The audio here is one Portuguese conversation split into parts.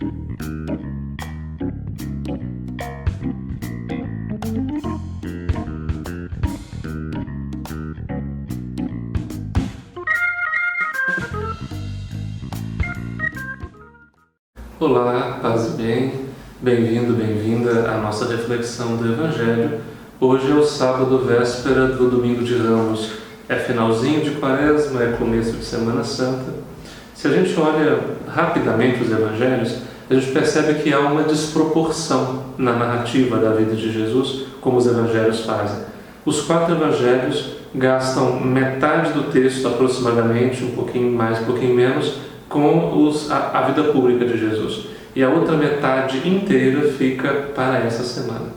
Olá, paz e bem, bem-vindo, bem-vinda à nossa reflexão do Evangelho. Hoje é o sábado, véspera do Domingo de Ramos. É finalzinho de Quaresma, é começo de Semana Santa. Se a gente olha rapidamente os Evangelhos, a gente percebe que há uma desproporção na narrativa da vida de Jesus, como os Evangelhos fazem. Os 4 Evangelhos gastam metade do texto, aproximadamente, um pouquinho mais, um pouquinho menos, com a vida pública de Jesus. E a outra metade inteira fica para essa semana.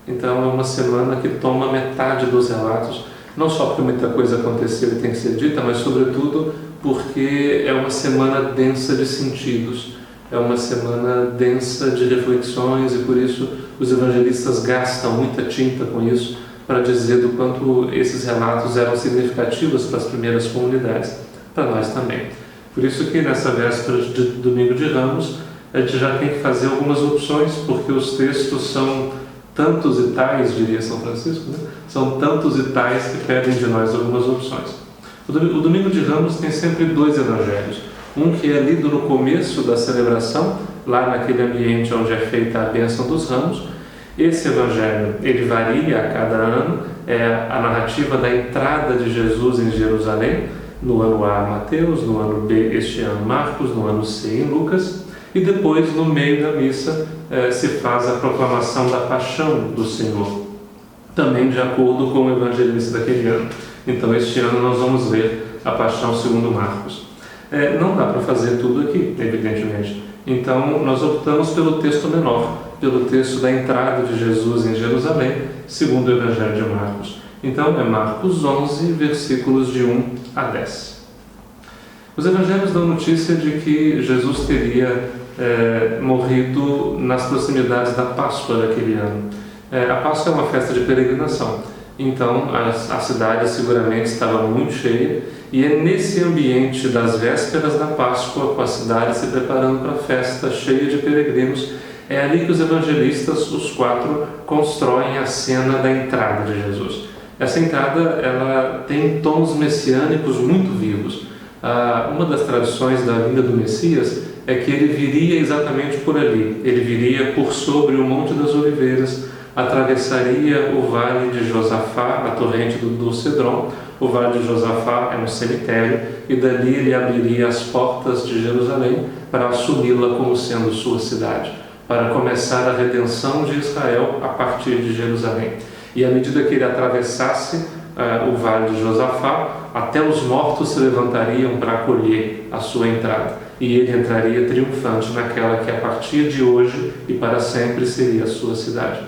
Então é uma semana que toma metade dos relatos, não só porque muita coisa aconteceu e tem que ser dita, mas sobretudo porque é uma semana densa de sentidos, é uma semana densa de reflexões e por isso os evangelistas gastam muita tinta com isso para dizer do quanto esses relatos eram significativos para as primeiras comunidades, para nós também. Por isso que nessa véspera de Domingo de Ramos, a gente já tem que fazer algumas opções, porque os textos são tantos e tais, diria São Francisco, né? São tantos e tais que pedem de nós algumas opções. O Domingo de Ramos tem sempre 2 evangelhos. Um que é lido no começo da celebração, lá naquele ambiente onde é feita a bênção dos ramos. Esse evangelho, ele varia a cada ano, é a narrativa da entrada de Jesus em Jerusalém. No ano A, Mateus, no ano B, este ano, Marcos, no ano C, em Lucas, e depois, no meio da missa, se faz a proclamação da paixão do Senhor, também de acordo com o evangelista daquele ano. Então, este ano nós vamos ler a paixão segundo Marcos. Não dá para fazer tudo aqui, evidentemente. Então, nós optamos pelo texto menor, pelo texto da entrada de Jesus em Jerusalém, segundo o Evangelho de Marcos. Então, é Marcos 11, versículos de 1 a 10. Os evangelhos dão notícia de que Jesus teria morrido nas proximidades da Páscoa daquele ano. A Páscoa é uma festa de peregrinação, então a cidade seguramente estava muito cheia, e é nesse ambiente das vésperas da Páscoa, com a cidade se preparando para a festa cheia de peregrinos, é ali que os evangelistas, os 4, constroem a cena da entrada de Jesus. Essa entrada ela tem tons messiânicos muito vivos. Uma das tradições da vinda do Messias é que ele viria exatamente por ali. Ele viria por sobre o Monte das Oliveiras, atravessaria o Vale de Josafá, a torrente do Cedron. O Vale de Josafá é um cemitério e dali ele abriria as portas de Jerusalém para assumi-la como sendo sua cidade, para começar a redenção de Israel a partir de Jerusalém. E à medida que ele atravessasse o Vale de Josafá, até os mortos se levantariam para acolher a sua entrada. E ele entraria triunfante naquela que a partir de hoje e para sempre seria a sua cidade.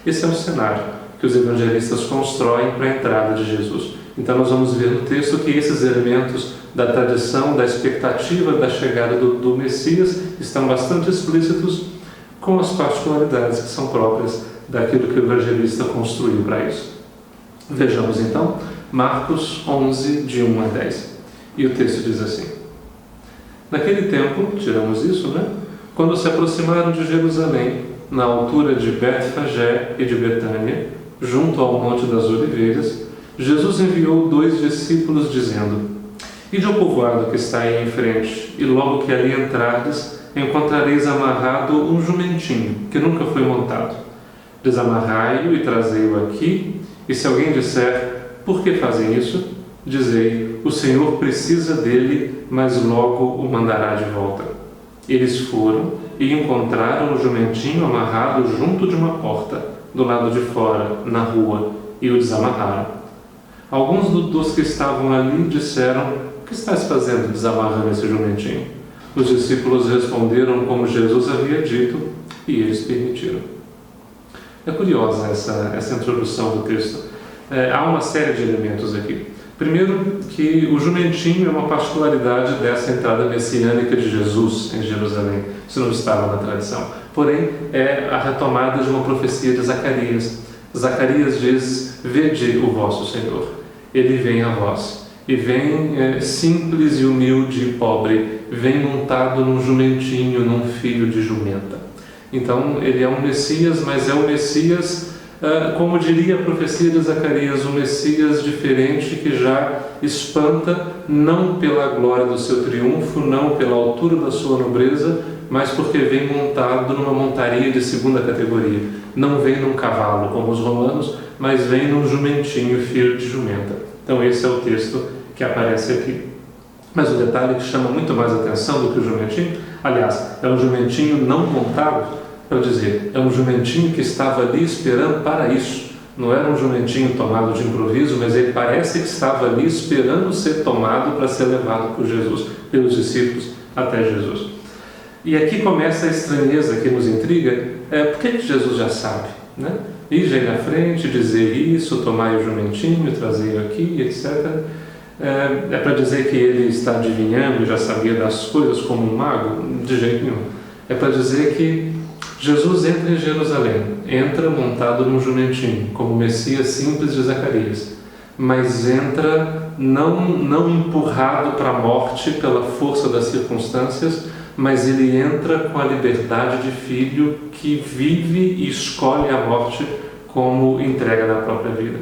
Esse é o cenário que os evangelistas constroem para a entrada de Jesus. Então nós vamos ver no texto que esses elementos da tradição, da expectativa da chegada do Messias estão bastante explícitos, com as particularidades que são próprias daquilo que o evangelista construiu para isso. Vejamos então Marcos 11, de 1 a 10. E o texto diz assim: Naquele tempo, tiramos isso, né? Quando se aproximaram de Jerusalém, na altura de Betfagé e de Betânia, junto ao Monte das Oliveiras, Jesus enviou 2 discípulos, dizendo: Ide ao povoado que está aí em frente, e logo que ali entrardes, encontrareis amarrado um jumentinho, que nunca foi montado. Desamarrai-o e trazei-o aqui, e se alguém disser: Por que fazem isso? Dizei: O Senhor precisa dele, mas logo o mandará de volta. Eles foram e encontraram o jumentinho amarrado junto de uma porta, do lado de fora, na rua, e o desamarraram. Alguns dos que estavam ali disseram: O que estás fazendo desamarrando esse jumentinho? Os discípulos responderam como Jesus havia dito, e eles permitiram. É curiosa essa introdução do texto. Há uma série de elementos aqui. Primeiro, que o jumentinho é uma particularidade dessa entrada messiânica de Jesus em Jerusalém. Isso não estava na tradição. Porém, é a retomada de uma profecia de Zacarias. Zacarias diz: Vede o vosso Senhor, ele vem a vós. e vem simples e humilde e pobre, vem montado num jumentinho, num filho de jumenta. Então ele é um Messias, mas é um Messias, como diria a profecia de Zacarias, um Messias diferente que já espanta, não pela glória do seu triunfo, não pela altura da sua nobreza, mas porque vem montado numa montaria de segunda categoria. Não vem num cavalo, como os romanos, mas vem num jumentinho, filho de jumenta. Então esse é o texto que aparece aqui. Mas o detalhe que chama muito mais atenção do que o jumentinho, aliás, é um jumentinho não montado, para dizer, é um jumentinho que estava ali esperando para isso. Não era um jumentinho tomado de improviso, mas ele parece que estava ali esperando ser tomado para ser levado por Jesus, pelos discípulos até Jesus. E aqui começa a estranheza que nos intriga. Por que Jesus já sabe, né? Ir aí na frente, dizer isso, tomar o jumentinho, trazer aqui, etc. É para dizer que ele está adivinhando e já sabia das coisas como um mago? De jeito nenhum. É para dizer que Jesus entra em Jerusalém, entra montado num jumentinho, como o Messias simples de Zacarias, mas entra não empurrado para a morte pela força das circunstâncias, mas ele entra com a liberdade de filho que vive e escolhe a morte como entrega da própria vida.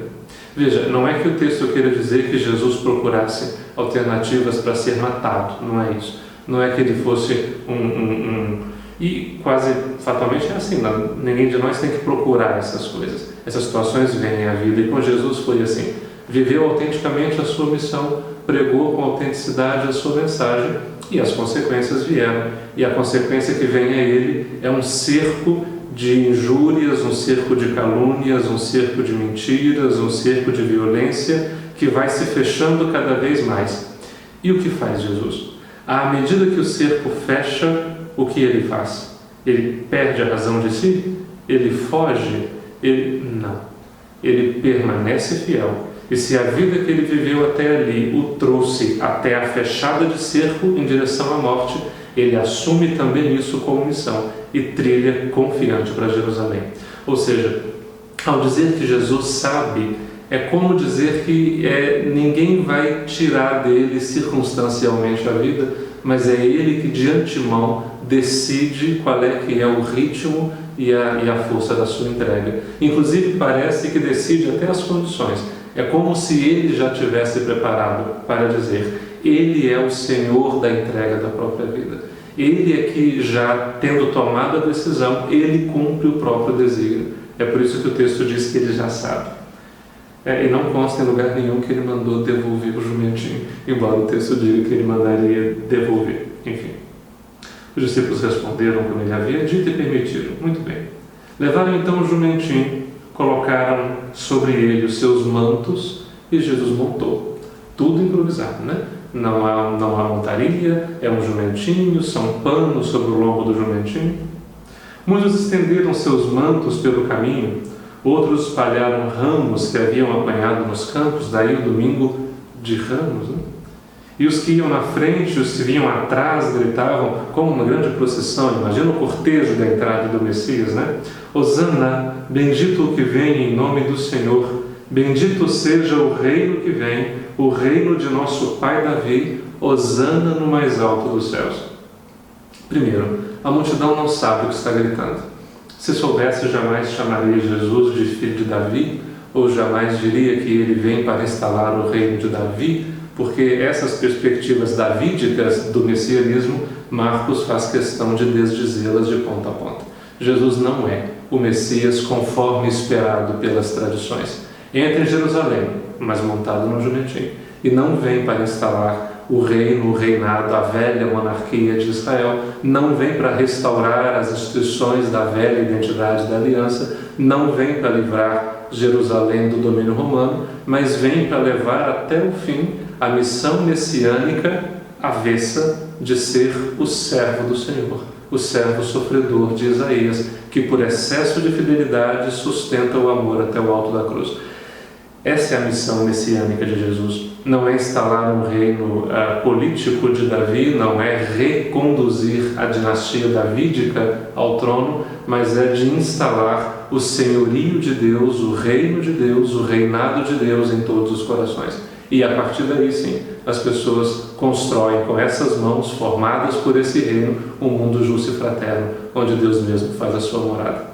Veja, não é que o texto queira dizer que Jesus procurasse alternativas para ser matado, não é isso. Não é que ele fosse E quase fatalmente é assim, ninguém de nós tem que procurar essas coisas. Essas situações vêm à vida, e com Jesus foi assim. Viveu autenticamente a sua missão, pregou com autenticidade a sua mensagem, e as consequências vieram. E a consequência que vem a ele é um cerco de injúrias, um cerco de calúnias, um cerco de mentiras, um cerco de violência, que vai se fechando cada vez mais. E o que faz Jesus? À medida que o cerco fecha, o que ele faz? Ele perde a razão de si? Ele foge? Não. Ele permanece fiel. E se a vida que ele viveu até ali o trouxe até a fechada de cerco em direção à morte, ele assume também isso como missão e trilha confiante para Jerusalém. Ou seja, ao dizer que Jesus sabe, é como dizer que ninguém vai tirar dele circunstancialmente a vida, mas é ele que de antemão decide qual é que é o ritmo e a força da sua entrega. Inclusive parece que decide até as condições. É como se ele já tivesse preparado para dizer: ele é o Senhor da entrega da própria vida. Ele é que, já tendo tomado a decisão, ele cumpre o próprio desígnio. É por isso que o texto diz que ele já sabe. E não consta em lugar nenhum que ele mandou devolver o jumentinho, embora o texto diga que ele mandaria devolver. Enfim, os discípulos responderam como ele havia dito e permitiram. Muito bem. Levaram então o jumentinho, colocaram sobre ele os seus mantos e Jesus montou. Tudo improvisado, né? Não há montaria, é um jumentinho, são panos sobre o lombo do jumentinho. Muitos estenderam seus mantos pelo caminho, outros espalharam ramos que haviam apanhado nos campos, daí o domingo de Ramos, né? E os que iam na frente, os que vinham atrás, gritavam como uma grande procissão. Imagina o cortejo da entrada do Messias, né? Hosana, bendito o que vem em nome do Senhor, bendito seja o reino que vem, o reino de nosso pai Davi, hosana no mais alto dos céus. Primeiro, a multidão não sabe o que está gritando. Se soubesse, jamais chamaria Jesus de filho de Davi, ou jamais diria que ele vem para instalar o reino de Davi, porque essas perspectivas davídicas do messianismo, Marcos faz questão de desdizê-las de ponta a ponta. Jesus não é o Messias conforme esperado pelas tradições. Entra em Jerusalém, mas montado num jumentinho, e não vem para instalar o reino, o reinado, a velha monarquia de Israel, não vem para restaurar as instituições da velha identidade da aliança, não vem para livrar Jerusalém do domínio romano, mas vem para levar até o fim a missão messiânica avessa de ser o servo do Senhor, o servo sofredor de Isaías, que por excesso de fidelidade sustenta o amor até o alto da cruz. Essa é a missão messiânica de Jesus. Não é instalar um reino político de Davi, não é reconduzir a dinastia davídica ao trono, mas é de instalar o senhorio de Deus, o reino de Deus, o reinado de Deus em todos os corações. E a partir daí, sim, as pessoas constroem com essas mãos formadas por esse reino um mundo justo e fraterno, onde Deus mesmo faz a sua morada.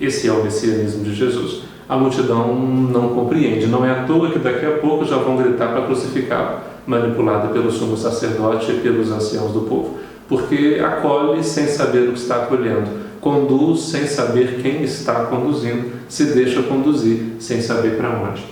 Esse é o messianismo de Jesus. A multidão não compreende, não é à toa que daqui a pouco já vão gritar para crucificá-lo, manipulada pelo sumo sacerdote e pelos anciãos do povo, porque acolhe sem saber o que está acolhendo, conduz sem saber quem está conduzindo, se deixa conduzir sem saber para onde.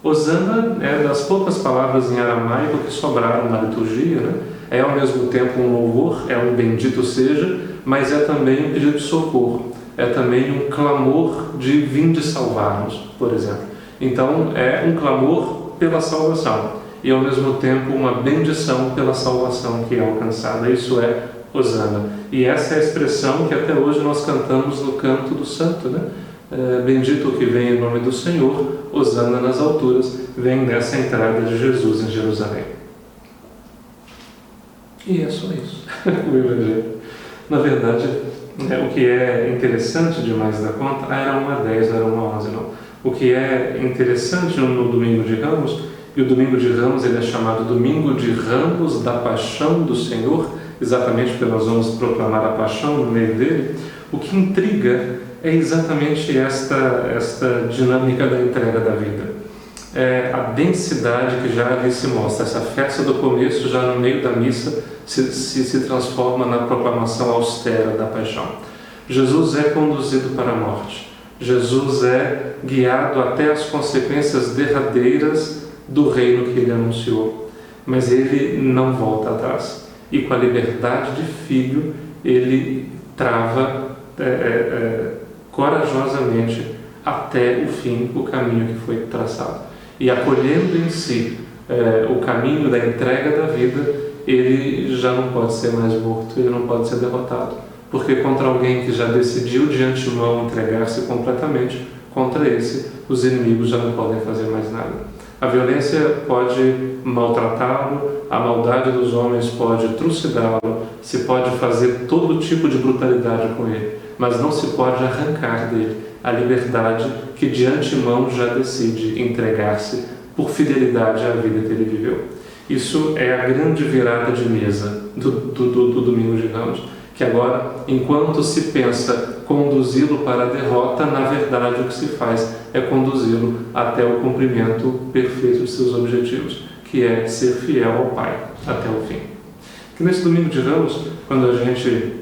Hosana é das poucas palavras em aramaico que sobraram na liturgia, né? É ao mesmo tempo um louvor, é um bendito seja, mas é também um pedido de socorro, é também um clamor de vinde salvar-nos, por exemplo. Então é um clamor pela salvação e ao mesmo tempo uma bendição pela salvação que é alcançada. Isso é Hosana. E essa é a expressão que até hoje nós cantamos no canto do santo, né? Bendito o que vem em nome do Senhor, Hosana nas alturas, vem nessa entrada de Jesus em Jerusalém. E é só isso, o Evangelho. Na verdade, o que é interessante demais da conta, era uma 10, não era uma 11, não. O que é interessante no Domingo de Ramos, e o Domingo de Ramos ele é chamado Domingo de Ramos da Paixão do Senhor, exatamente porque nós vamos proclamar a paixão no meio dele, o que intriga é exatamente esta dinâmica da entrega da vida. A densidade que já ali se mostra, essa festa do começo, já no meio da missa, se transforma na proclamação austera da paixão. Jesus é conduzido para a morte. Jesus é guiado até as consequências derradeiras do reino que ele anunciou. Mas ele não volta atrás. E com a liberdade de filho, ele trava corajosamente até o fim o caminho que foi traçado. E acolhendo em si o caminho da entrega da vida, ele já não pode ser mais morto, ele não pode ser derrotado. Porque contra alguém que já decidiu de antemão entregar-se completamente, contra esse, os inimigos já não podem fazer mais nada. A violência pode maltratá-lo, a maldade dos homens pode trucidá-lo, se pode fazer todo tipo de brutalidade com ele, mas não se pode arrancar dele a liberdade que de antemão já decide entregar-se por fidelidade à vida que ele viveu. Isso é a grande virada de mesa do Domingo de Ramos, que agora, enquanto se pensa conduzi-lo para a derrota, na verdade o que se faz é conduzi-lo até o cumprimento perfeito de seus objetivos, que é ser fiel ao Pai até o fim. Que nesse Domingo de Ramos, quando a gente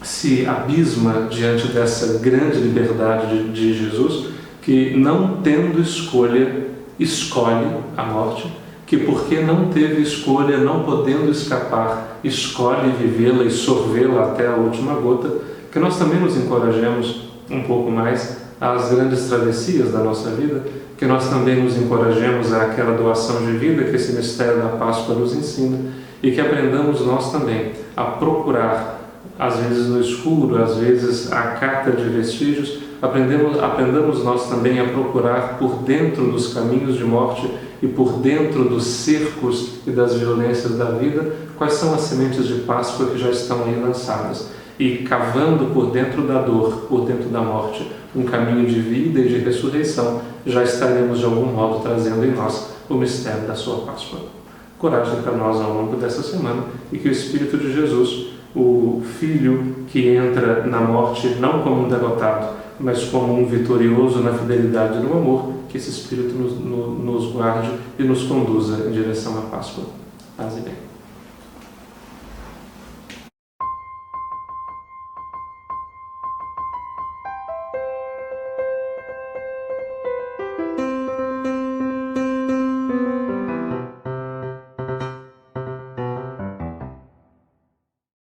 se abisma diante dessa grande liberdade de Jesus, que não tendo escolha, escolhe a morte, que porque não teve escolha, não podendo escapar, escolhe vivê-la e sorvê-la até a última gota, que nós também nos encorajemos um pouco mais às grandes travessias da nossa vida, que nós também nos encorajemos àquela doação de vida que esse mistério da Páscoa nos ensina, e que aprendamos nós também a procurar, às vezes no escuro, às vezes à cata de vestígios, aprendamos nós também a procurar por dentro dos caminhos de morte e por dentro dos cercos e das violências da vida, quais são as sementes de Páscoa que já estão aí lançadas. E cavando por dentro da dor, por dentro da morte, um caminho de vida e de ressurreição, já estaremos de algum modo trazendo em nós o mistério da sua Páscoa. Coragem para nós ao longo dessa semana e que o Espírito de Jesus, o Filho que entra na morte não como um derrotado, mas como um vitorioso na fidelidade e no amor, que esse Espírito nos guarde e nos conduza em direção à Páscoa. Paz e bem.